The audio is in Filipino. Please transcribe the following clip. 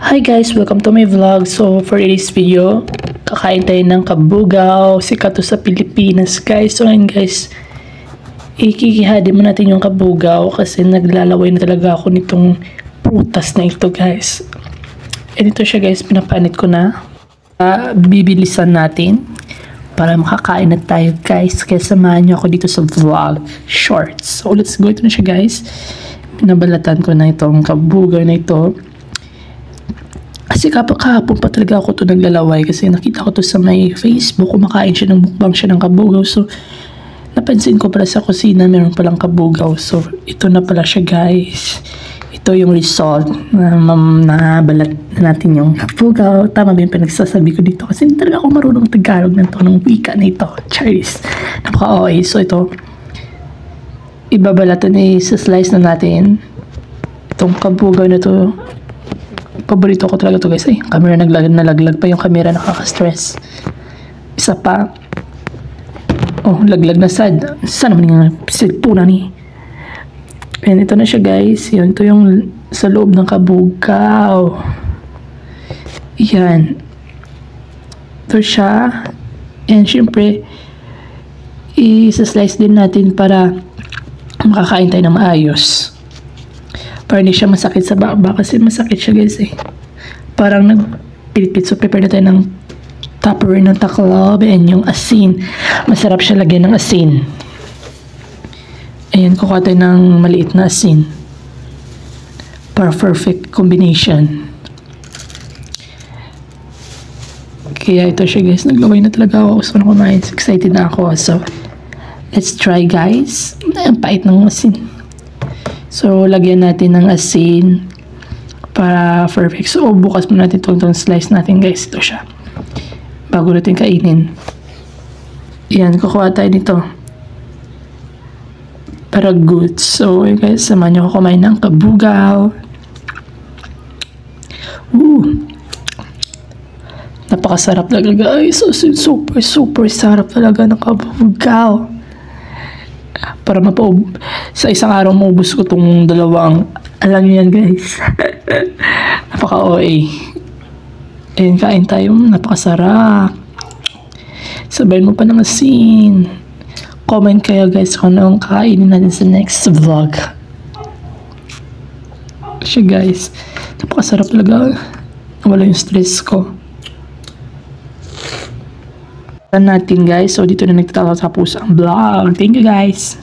Hi guys, welcome to my vlog. So for this video, kakain tayo ng kabugaw. Sikat to sa Pilipinas guys. So ngayon guys, ikikihadi mo natin yung kabugaw kasi naglalaway na talaga ako nitong prutas na ito guys. And ito siya guys, pinapanit ko na. Bibilisan natin para makakain na tayo guys. Kaya samahan nyo ako dito sa vlog shorts. So let's go. Ito na siya guys. Pinabalatan ko na itong kabugaw na ito. Kasi kahapon pa talaga ako ito naglalaway kasi nakita ko to sa may Facebook, kumakain siya ng mukbang siya ng kabugaw. So, napansin ko pala sa kusina, meron palang kabugaw. So, ito na pala siya guys. Ito yung result na balat na natin yung kabugaw. Tama ba yung pinagsasabi ko dito? Kasi hindi talaga ako marunong Tagalog ng wika na ito. Charis. Napaka-okay. So, ito, ibabalatan sa slice na natin. Itong kabugaw na to. Paborito ko talaga to guys. Ay, camera nalaglag pa yung camera, nakaka-stress. Isa pa. Oh, laglag na sad. Saan naman yung silpuna ni? And ito na siya guys. Yan, ito yung sa loob ng kabugaw. Yan. Ito siya. And syempre, isa-slice din natin para makakain tayo ng maayos. Para hindi siya masakit sa baba kasi masakit siya guys eh. Parang nagpilit-pilit. So prepare na tayo ng tupperware ng taklob and yung asin. Masarap siya lagyan ng asin. Ayan, kukuha tayo ng maliit na asin. Para perfect combination. Kaya ito siya guys. Naglaway na talaga ako. Gusto ko na kumain. Excited na ako. So, let's try guys. Ang pait ng asin. So, lagyan natin ng asin para perfect. So, bukas mo natin itong slice natin guys. Ito siya. Bago natin kainin. Yan, kukuha tayo nito. Para good. So, guys, samahan nyo ako kumain ng kabugaw. Napakasarap talaga guys. So, super sarap talaga ng kabugaw. Para sa isang araw maubos ko itong dalawang, alam niyo yan guys. Napaka-OA. Ayan, kain tayo. Napakasarap. Sabayin mo pa ng asin. Comment kayo guys kung anong kainin natin sa next vlog. Siya guys. Napakasarap talaga. Wala yung stress ko. Natin guys. So dito na nagtatapos ang vlog. Thank you guys.